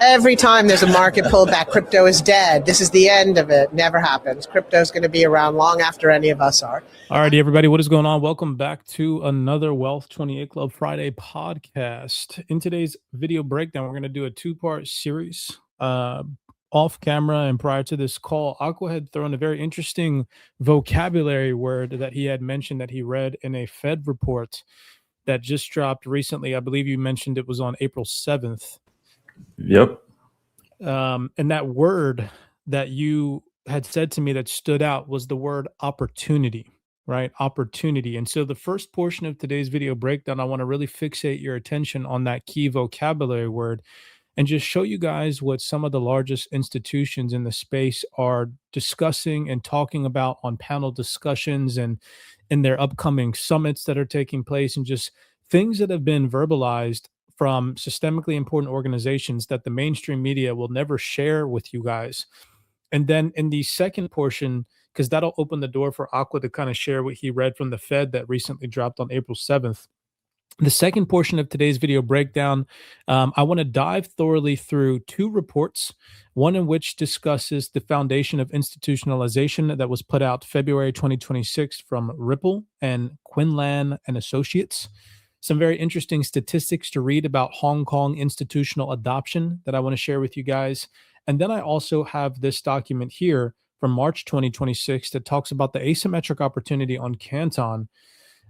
Every time there's a market pullback, crypto is dead. This is the end of it. Never happens. Crypto is going to be around long after any of us are. All righty, everybody. What is going on? Welcome back to another Wealth 28 Club Friday podcast. In today's video breakdown, we're going to do a two-part series. Off camera and prior to this call, Aqua had thrown a very interesting vocabulary word that he had mentioned that he read in a Fed report that just dropped recently. I believe you mentioned it was on April 7th. Yep. And that word that you had said to me that stood out was the word opportunity, right? Opportunity. And so the first portion of today's video breakdown, I want to really fixate your attention on that key vocabulary word and just show you guys what some of the largest institutions in the space are discussing and talking about on panel discussions and in their upcoming summits that are taking place, and just things that have been verbalized from systemically important organizations that the mainstream media will never share with you guys. And then in the second portion, because that'll open the door for Aqua to kind of share what he read from the Fed that recently dropped on April 7th. The second portion of today's video breakdown, I want to dive thoroughly through two reports, one in which discusses the foundation of institutionalization that was put out February 2026 from Ripple and Quinlan and Associates. Some very interesting statistics to read about Hong Kong institutional adoption that I want to share with you guys. And then I also have this document here from March 2026 that talks about the asymmetric opportunity on Canton.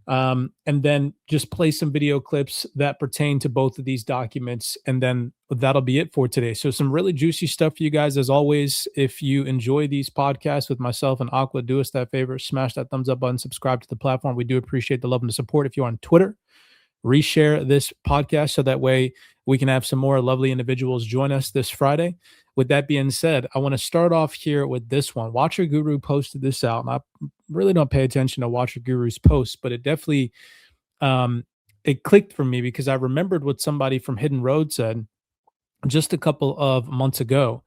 And then just play some video clips that pertain to both of these documents. And then that'll be it for today. So some really juicy stuff for you guys. As always, if you enjoy these podcasts with myself and Aqua, do us that favor, smash that thumbs up button, subscribe to the platform. We do appreciate the love and the support. If you're on Twitter, reshare this podcast so that way we can have some more lovely individuals join us this Friday. With that being said, I want to start off here with this one. Watcher Guru posted this out, and I really don't pay attention to Watcher Guru's posts, but it definitely it clicked for me because I remembered what somebody from Hidden Road said just a couple of months ago.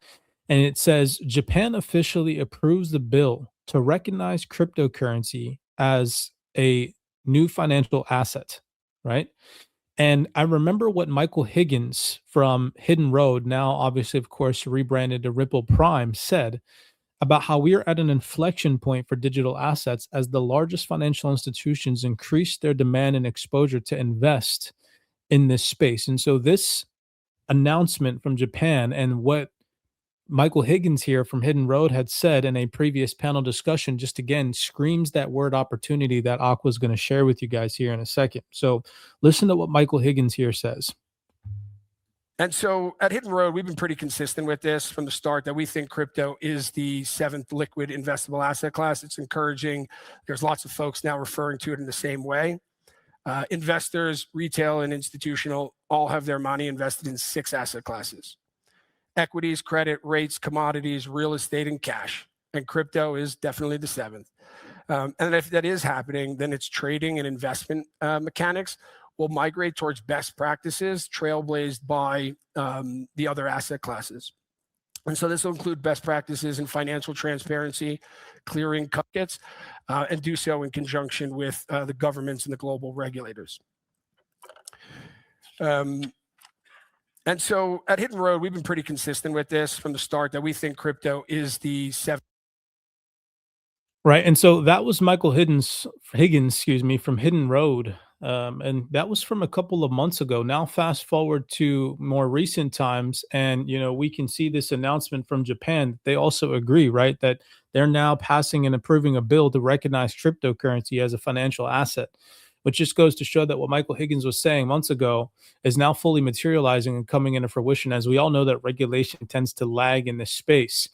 And it says, Japan officially approves the bill to recognize cryptocurrency as a new financial asset. Right. And I remember what Michael Higgins from Hidden Road, now obviously, of course, rebranded to Ripple Prime, said about how we are at an inflection point for digital assets as the largest financial institutions increase their demand and exposure to invest in this space. And so this announcement from Japan and what Michael Higgins here from Hidden Road had said in a previous panel discussion just again screams that word opportunity that Aqua is going to share with you guys here in a second. So listen to what Michael Higgins here says. And so at Hidden Road, we've been pretty consistent with this from the start that we think crypto is the seventh liquid investable asset class. It's encouraging. There's lots of folks now referring to it in the same way. Investors, retail and institutional, all have their money invested in 6 asset classes: equities, credit, rates, commodities, real estate, and cash. And crypto is definitely the 7th. And if that is happening, then its trading and investment mechanics will migrate towards best practices trailblazed by the other asset classes. And so this will include best practices in financial transparency, clearing buckets, and do so in conjunction with the governments and the global regulators. And so at Hidden Road, we've been pretty consistent with this from the start that we think crypto is the 7th. Right. And so that was Michael Higgins, from Hidden Road. And that was from a couple of months ago. Now, fast forward to more recent times. And, you know, we can see this announcement from Japan. They also agree, right, that they're now passing and approving a bill to recognize cryptocurrency as a financial asset, which just goes to show that what Michael Higgins was saying months ago is now fully materializing and coming into fruition. As we all know that regulation tends to lag in this space.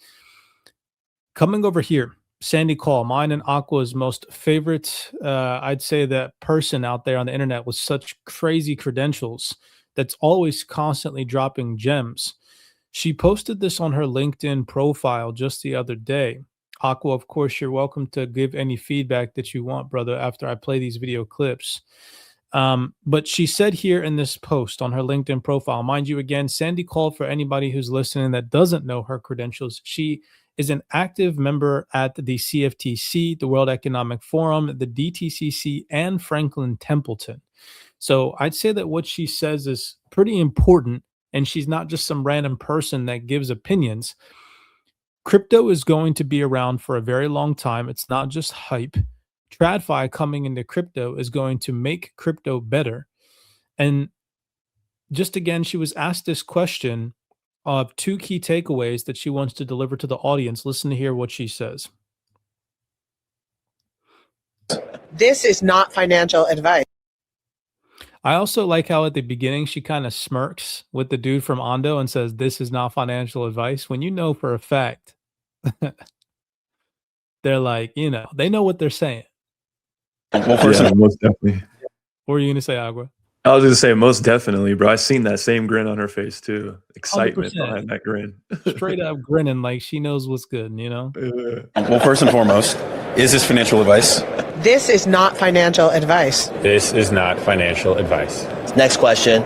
Coming over here, Sandy Call, mine and Aqua's most favorite, I'd say, that person out there on the internet with such crazy credentials that's always constantly dropping gems. She posted this on her LinkedIn profile just the other day. Aqua, of course, you're welcome to give any feedback that you want, brother, after I play these video clips. But she said here in this post on her LinkedIn profile, mind you, again, Sandy Call, for anybody who's listening that doesn't know her credentials, she is an active member at the CFTC, the World Economic Forum, the DTCC, and Franklin Templeton. So I'd say that what she says is pretty important and she's not just some random person that gives opinions. Crypto is going to be around for a very long time. It's not just hype. TradFi coming into crypto is going to make crypto better. And just again, she was asked this question of 2 key takeaways that she wants to deliver to the audience. Listen to hear what she says. This is not financial advice. I also like how at the beginning she kind of smirks with the dude from Ondo and says, "This is not financial advice," when you know for a fact they're like, they know what they're saying. Well, first of all, most definitely. What were you going to say, Agua? I was going to say most definitely, bro. I seen that same grin on her face too. Excitement 100%. behind that grin. Straight up grinning like she knows what's good, Well, first and foremost, is this financial advice? This is not financial advice. This is not financial advice. Next question.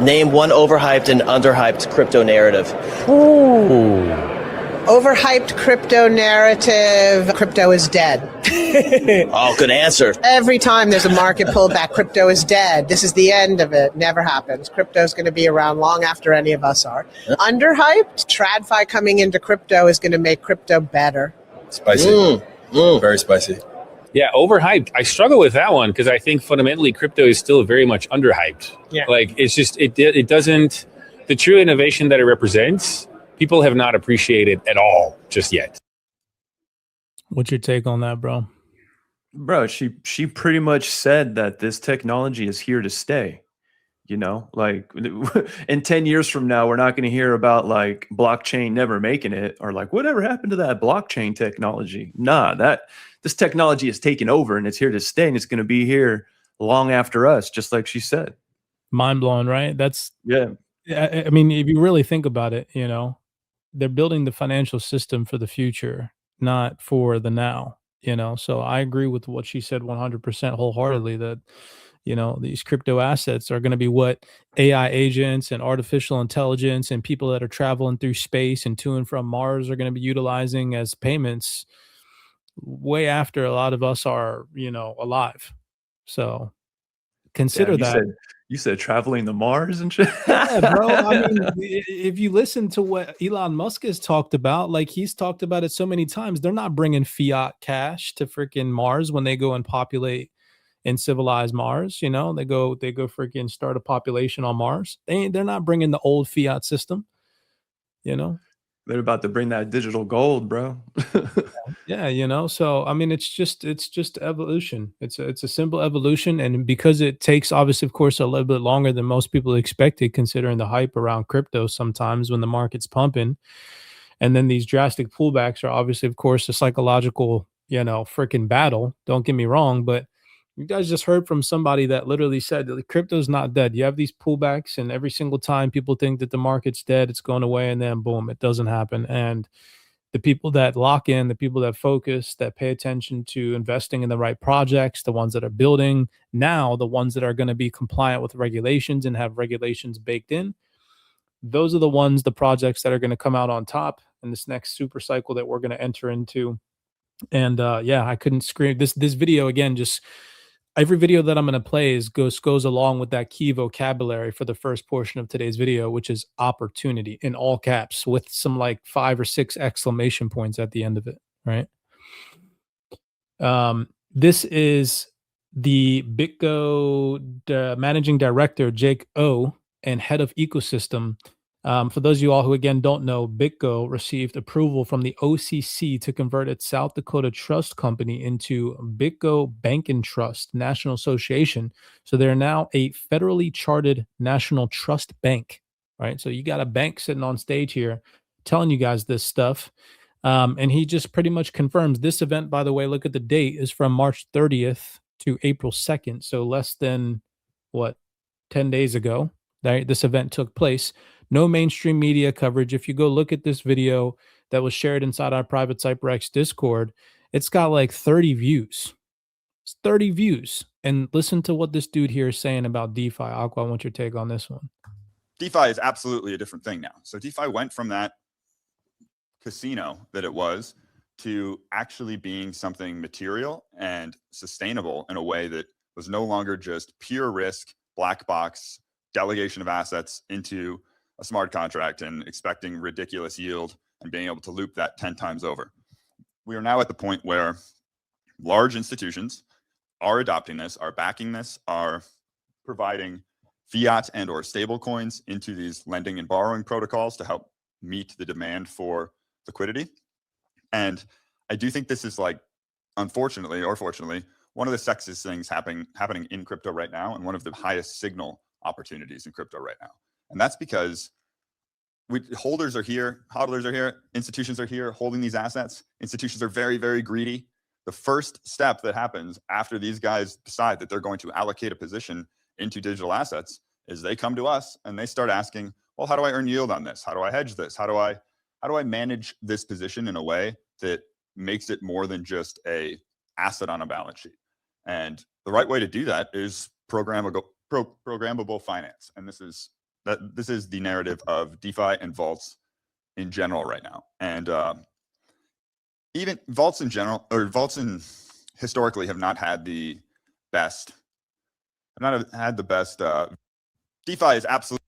Name one overhyped and underhyped crypto narrative. Overhyped crypto narrative. Crypto is dead. Oh, good answer. Every time there's a market pullback, crypto is dead. This is the end of it. Never happens. Crypto is going to be around long after any of us are. Underhyped, TradFi coming into crypto is going to make crypto better. Spicy. Very spicy. Yeah, overhyped. I struggle with that one because I think fundamentally crypto is still very much underhyped. Yeah. Like it's just it doesn't, the true innovation that it represents, people have not appreciated at all just yet. What's your take on that, bro? Bro, she pretty much said that this technology is here to stay. Like in 10 years from now, we're not going to hear about like blockchain never making it or like whatever happened to that blockchain technology. Nah, this technology is taking over and it's here to stay and it's going to be here long after us, just like she said. Mind blowing, right? That's, yeah. I mean, if you really think about it, they're building the financial system for the future, not for the now, So I agree with what she said 100% wholeheartedly that, these crypto assets are going to be what AI agents and artificial intelligence and people that are traveling through space and to and from Mars are going to be utilizing as payments way after a lot of us are, alive. So consider that. You said traveling to Mars and shit. Yeah, bro. I mean, if you listen to what Elon Musk has talked about, like he's talked about it so many times, they're not bringing fiat cash to freaking Mars when they go and populate and civilize Mars. They go freaking start a population on Mars. They're not bringing the old fiat system. They're about to bring that digital gold, bro. Yeah, so I mean, it's just evolution. It's a simple evolution, and because it takes, obviously, of course, a little bit longer than most people expected, considering the hype around crypto. Sometimes when the market's pumping, and then these drastic pullbacks are obviously, of course, a psychological, freaking battle. Don't get me wrong, but you guys just heard from somebody that literally said that crypto's not dead. You have these pullbacks, and every single time people think that the market's dead, it's going away, and then boom, it doesn't happen. And the people that lock in, the people that focus, that pay attention to investing in the right projects, the ones that are building now, the ones that are going to be compliant with regulations and have regulations baked in, those are the ones, the projects that are going to come out on top in this next super cycle that we're going to enter into. And I couldn't scream this video again. Just every video that I'm going to play goes along with that key vocabulary for the first portion of today's video, which is opportunity in all caps with some like 5 or 6 exclamation points at the end of it. Right. This is the BitGo managing director, Jake O, and head of ecosystem. For those of you all who, again, don't know, BitGo received approval from the OCC to convert its South Dakota Trust Company into BitGo Bank and Trust National Association. So they're now a federally chartered national trust bank, right? So you got a bank sitting on stage here telling you guys this stuff. And he just pretty much confirms this event, by the way, look at the date, is from March 30th to April 2nd. So less than, 10 days ago, right? This event took place. No mainstream media coverage. If you go look at this video that was shared inside our private CYPRX Discord, it's got like 30 views. It's 30 views. And listen to what this dude here is saying about DeFi. Aqua, I want your take on this one. DeFi is absolutely a different thing now. So DeFi went from that casino that it was to actually being something material and sustainable in a way that was no longer just pure risk, black box, delegation of assets into a smart contract and expecting ridiculous yield and being able to loop that 10 times over. We are now at the point where large institutions are adopting this, are backing this, are providing fiat and or stable coins into these lending and borrowing protocols to help meet the demand for liquidity. And I do think this is, like, unfortunately or fortunately, one of the sexiest things happening in crypto right now, and one of the highest signal opportunities in crypto right now. And that's because holders are here, hodlers are here, institutions are here holding these assets. Institutions are very, very greedy. The first step that happens after these guys decide that they're going to allocate a position into digital assets is they come to us and they start asking, well, how do I earn yield on this? How do I hedge this? How do I manage this position in a way that makes it more than just a asset on a balance sheet? And the right way to do that is programmable finance. And this is the narrative of DeFi and vaults in general right now. And even vaults in general, or vaults historically have not had the best. DeFi is absolutely.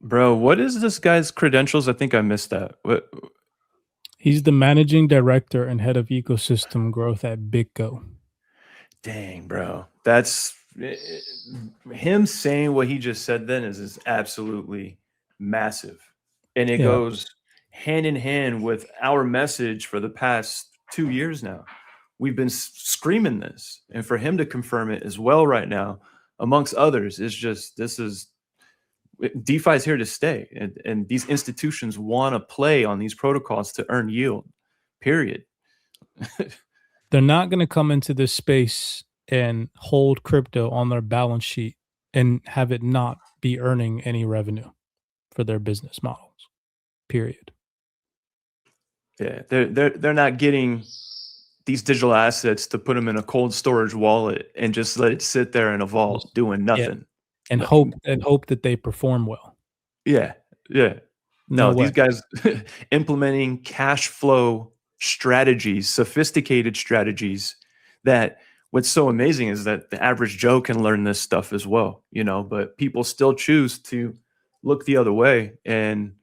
Bro, what is this guy's credentials? I think I missed that. What? He's the managing director and head of ecosystem growth at BREAKOUT. Dang, bro. That's him saying what he just said then is absolutely massive. And it goes hand in hand with our message for the past 2 years now. We've been screaming this. And for him to confirm it as well right now, amongst others, is just, DeFi is here to stay. And these institutions want to play on these protocols to earn yield, period. They're not going to come into this space and hold crypto on their balance sheet and have it not be earning any revenue for their business models, period. Yeah, they're not getting these digital assets to put them in a cold storage wallet and just let it sit there in a vault doing nothing. And hope that they perform well. Yeah. No, these guys implementing cash flow strategies, sophisticated strategies, that what's so amazing is that the average Joe can learn this stuff as well, but people still choose to look the other way. And,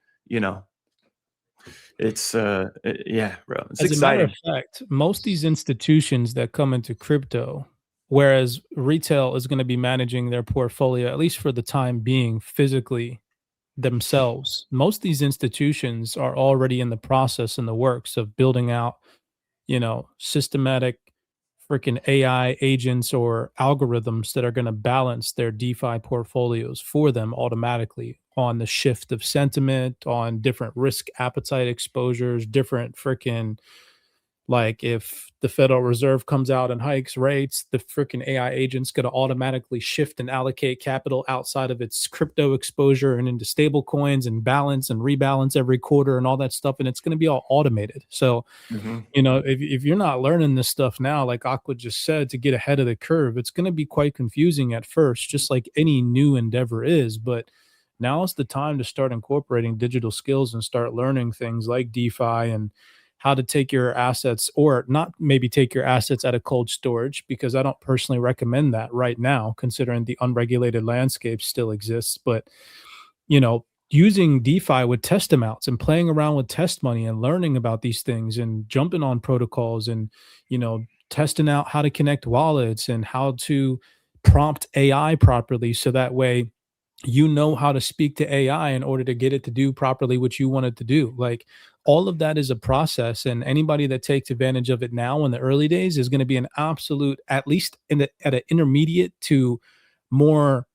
it's, bro, it's As exciting. a matter of fact, most of these institutions that come into crypto, whereas retail is going to be managing their portfolio, at least for the time being, physically themselves, most of these institutions are already in the process and the works of building out, systematic freaking AI agents or algorithms that are going to balance their DeFi portfolios for them automatically on the shift of sentiment, on different risk appetite exposures, different freaking, like if the Federal Reserve comes out and hikes rates, the freaking AI agent's going to automatically shift and allocate capital outside of its crypto exposure and into stable coins and balance and rebalance every quarter and all that stuff. And it's going to be all automated. So, if you're not learning this stuff now, like Aqua just said, to get ahead of the curve, it's going to be quite confusing at first, just like any new endeavor is. But now is the time to start incorporating digital skills and start learning things like DeFi and how to take your assets, or not maybe take your assets out of cold storage, because I don't personally recommend that right now, considering the unregulated landscape still exists. But, using DeFi with test amounts and playing around with test money and learning about these things and jumping on protocols and, testing out how to connect wallets and how to prompt AI properly. So that way, how to speak to AI in order to get it to do properly what you want it to do. Like, all of that is a process, and anybody that takes advantage of it now in the early days is going to be an absolute, at least at an intermediate to more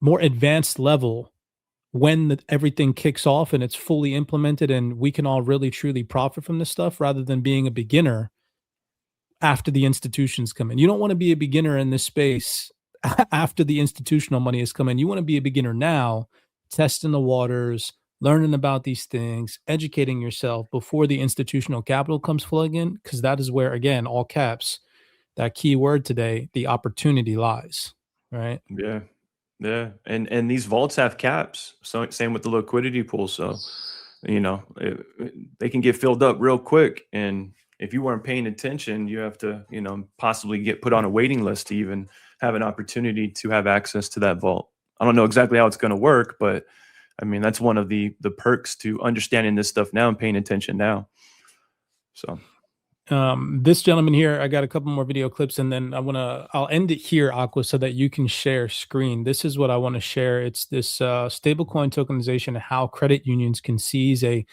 advanced level when everything kicks off and it's fully implemented and we can all really truly profit from this stuff, rather than being a beginner after the institutions come in. You don't want to be a beginner in this space after the institutional money has come in. You want to be a beginner now, testing the waters, learning about these things, educating yourself before the institutional capital comes flooding in, because that is where, again, all caps, that key word today, the opportunity lies, right? Yeah. And these vaults have caps. So same with the liquidity pool. So, they can get filled up real quick. And if you weren't paying attention, you have to, possibly get put on a waiting list to even have an opportunity to have access to that vault. I don't know exactly how it's going to work, but I mean, that's one of the perks to understanding this stuff now and paying attention now. So this gentleman here, I got a couple more video clips, and then I'll end it here, Aqua, so that you can share screen. This is what I want to share. It's this stablecoin tokenization and how credit unions can seize a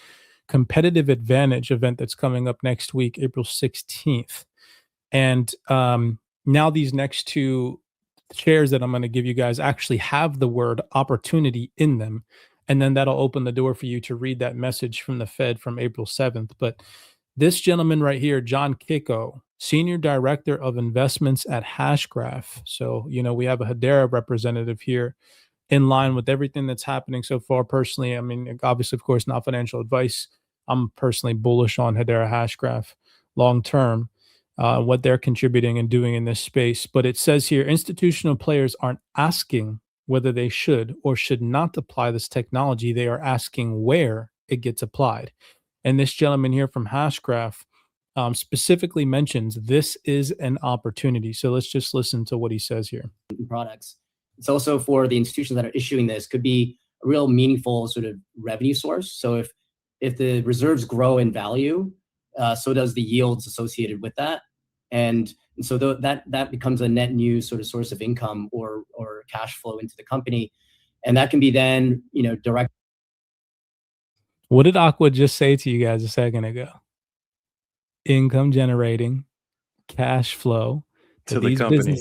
competitive advantage event that's coming up next week, April 16th. And now these next two shares that I'm going to give you guys actually have the word opportunity in them. And then that'll open the door for you to read that message from the Fed from April 7th. But this gentleman right here, John Kiko, Senior Director of Investments at Hashgraph. So, you know, we have a Hedera representative here in line with everything that's happening so far. Personally, I mean, obviously, of course, not financial advice. I'm personally bullish on Hedera Hashgraph long term, what they're contributing and doing in this space. But it says here, institutional players aren't asking whether they should or should not apply this technology. They are asking where it gets applied. And this gentleman here from Hashgraph specifically mentions this is an opportunity. So let's just listen to what he says here. Products. It's also for the institutions that are issuing this could be a real meaningful sort of revenue source. So if the reserves grow in value, so does the yields associated with that. And so that becomes a net new sort of source of income or cash flow into the company. And that can be then, you know, direct. What did Aqua just say to you guys a second ago? Income generating, cash flow to the company.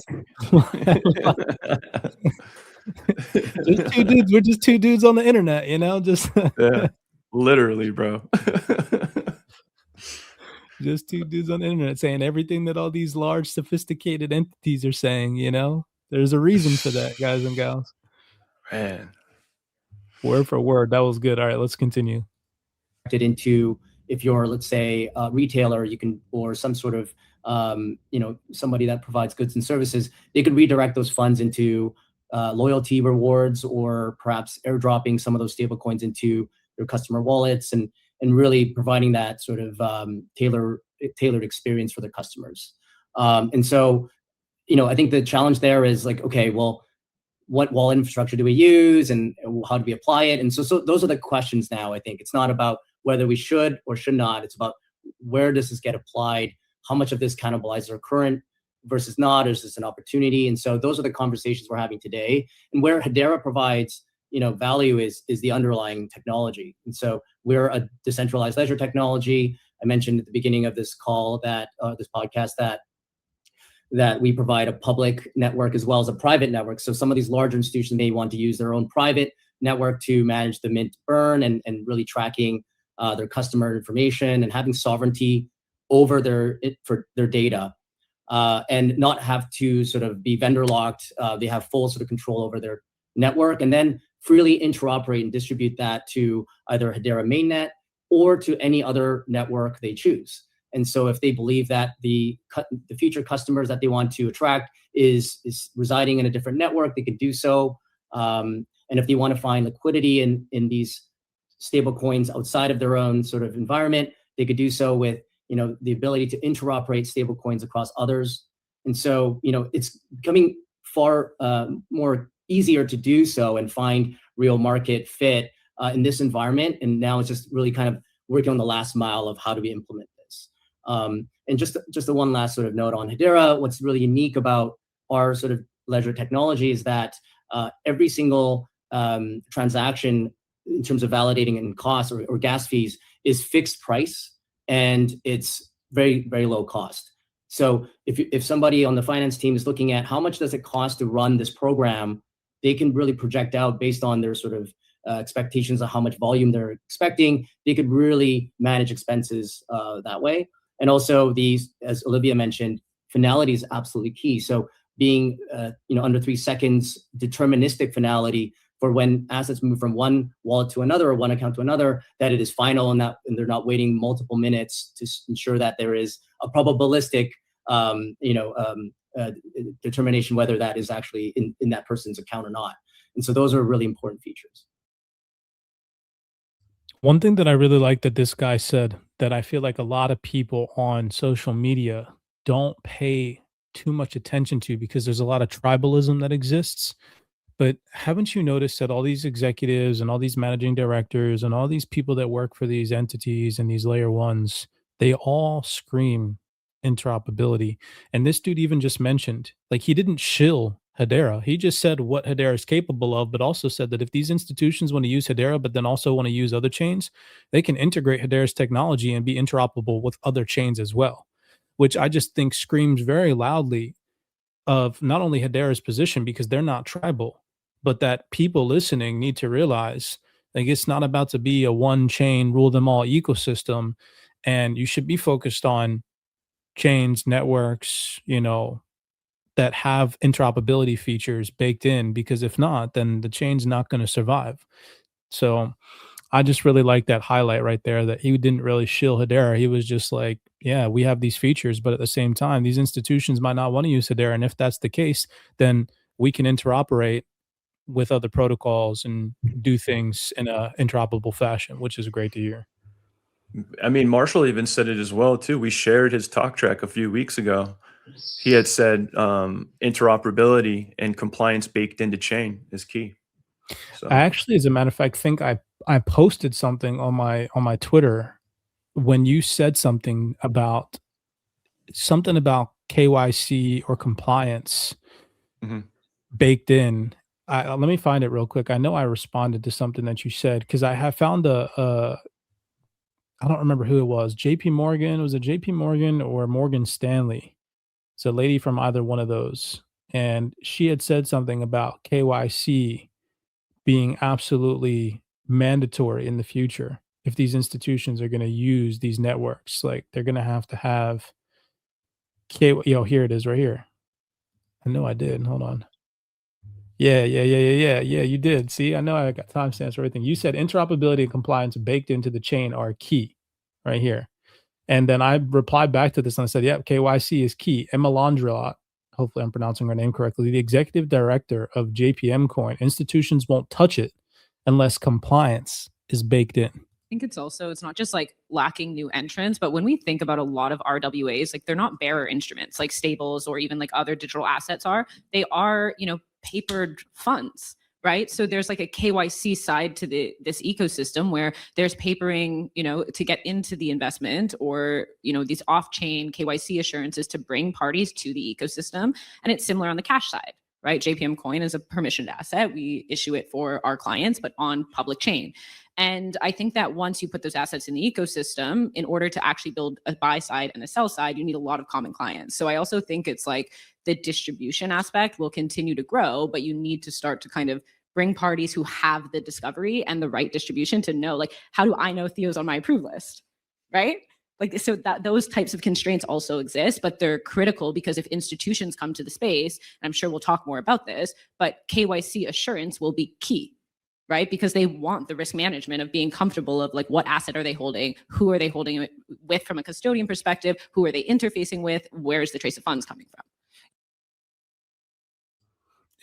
Just two dudes. We're just two dudes on the internet, you know, just yeah, literally, bro. Just two dudes on the internet saying everything that all these large, sophisticated entities are saying, you know. There's a reason for that, guys and gals. Man. Word for word. That was good. All right, let's continue. Into, if you're, let's say, a retailer, you can, or some sort of, you know, somebody that provides goods and services, they could redirect those funds into loyalty rewards, or perhaps airdropping some of those stable coins into their customer wallets, and really providing that sort of tailored experience for their customers. And so, you know, I think the challenge there is like, okay, well, what wallet infrastructure do we use, and how do we apply it? And so those are the questions now. I think it's not about whether we should or should not. It's about where does this get applied? How much of this cannibalizes our current versus not? Is this an opportunity? And so those are the conversations we're having today. And where Hedera provides, you know, value is the underlying technology. And so we're a decentralized ledger technology. I mentioned at the beginning of this call that this podcast that we provide a public network as well as a private network. So some of these larger institutions may want to use their own private network to manage the mint burn and really tracking their customer information and having sovereignty over their data, and not have to sort of be vendor locked. They have full sort of control over their network, and then freely interoperate and distribute that to either Hedera mainnet or to any other network they choose. And so if they believe that the future customers that they want to attract is residing in a different network, they can do so. And if they want to find liquidity in these stable coins outside of their own sort of environment, they could do so with, you know, the ability to interoperate stable coins across others. And so, you know, it's becoming far more easier to do so and find real market fit in this environment. And now it's just really kind of working on the last mile of how do we implement this. And just the one last sort of note on Hedera, what's really unique about our sort of ledger technology is that every single transaction in terms of validating and costs or gas fees is fixed price, and it's very, very low cost. So if somebody on the finance team is looking at how much does it cost to run this program, they can really project out based on their sort of expectations of how much volume they're expecting. They could really manage expenses that way. And also these, as Olivia mentioned, finality is absolutely key. So being under 3 seconds, deterministic finality for when assets move from one wallet to another or one account to another, that it is final and they're not waiting multiple minutes to ensure that there is a probabilistic determination whether that is actually in that person's account or not. And so those are really important features. One thing that I really like that this guy said that I feel like a lot of people on social media don't pay too much attention to, because there's a lot of tribalism that exists. But haven't you noticed that all these executives and all these managing directors and all these people that work for these entities and these layer ones, they all scream interoperability. And this dude even just mentioned, like, he didn't shill Hedera. He just said what Hedera is capable of, but also said that if these institutions want to use Hedera, but then also want to use other chains, they can integrate Hedera's technology and be interoperable with other chains as well, which I just think screams very loudly of not only Hedera's position because they're not tribal, but that people listening need to realize, like, it's not about to be a one chain rule them all ecosystem, and you should be focused on chains, networks, that have interoperability features baked in, because if not, then the chain's not going to survive. So I just really like that highlight right there, that he didn't really shill Hedera. He was just like, yeah, we have these features, but at the same time, these institutions might not want to use Hedera. And if that's the case, then we can interoperate with other protocols and do things in a interoperable fashion, which is great to hear. I mean, Marshall even said it as well too. We shared his talk track a few weeks ago. He had said interoperability and compliance baked into chain is key. So I actually, as a matter of fact, think I posted something on my Twitter when you said something about KYC or compliance baked in. Let me find it real quick. I know I responded to something that you said, because I have found I don't remember who it was. JP Morgan. Was it JP Morgan or Morgan Stanley? It's a lady from either one of those. And she had said something about KYC being absolutely mandatory in the future. If these institutions are going to use these networks, like, they're going to have here it is right here. I know I did. Hold on. Yeah, you did. See, I know I got timestamps for everything. You said interoperability and compliance baked into the chain are key right here. And then I replied back to this and I said, yeah, KYC is key. Emma Landrelot, hopefully I'm pronouncing her name correctly, the executive director of JPM Coin, institutions won't touch it unless compliance is baked in. I think it's not just like lacking new entrants, but when we think about a lot of RWAs, like, they're not bearer instruments like stables or even like other digital assets are. They are, papered funds, right? So there's like a KYC side to this ecosystem where there's papering, to get into the investment, or, these off-chain KYC assurances to bring parties to the ecosystem. And it's similar on the cash side, right? JPM Coin is a permissioned asset. We issue it for our clients, but on public chain. And I think that once you put those assets in the ecosystem, in order to actually build a buy side and a sell side, you need a lot of common clients. So I also think it's like the distribution aspect will continue to grow, but you need to start to kind of bring parties who have the discovery and the right distribution to know, like, how do I know Theo's on my approved list, right? Like, so that those types of constraints also exist, but they're critical because if institutions come to the space, and I'm sure we'll talk more about this, but KYC assurance will be key, right? Because they want the risk management of being comfortable of, like, what asset are they holding? Who are they holding it with from a custodian perspective? Who are they interfacing with? Where's the trace of funds coming from?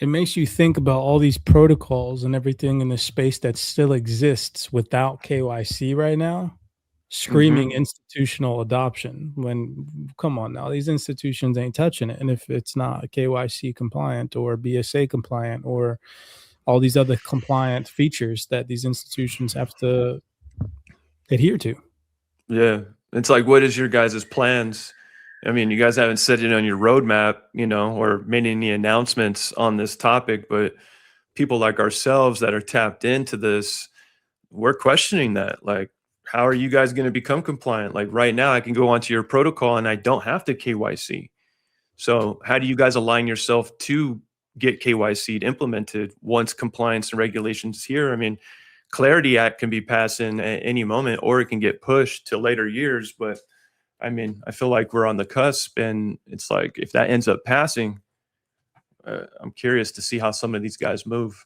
It makes you think about all these protocols and everything in the space that still exists without KYC right now, screaming institutional adoption, when, come on now, these institutions ain't touching it. And if it's not KYC compliant or BSA compliant or all these other compliant features that these institutions have to adhere to. yeah, it's like, what is your guys' plans? I mean, you guys haven't set it on your roadmap, or made any announcements on this topic, but people like ourselves that are tapped into this, we're questioning that. Like, how are you guys going to become compliant? Like, right now I can go onto your protocol and I don't have to KYC. So how do you guys align yourself to get KYC implemented once compliance and regulations here? I mean, Clarity Act can be passed in at any moment, or it can get pushed to later years. But I mean, I feel like we're on the cusp, and it's like, if that ends up passing, I'm curious to see how some of these guys move.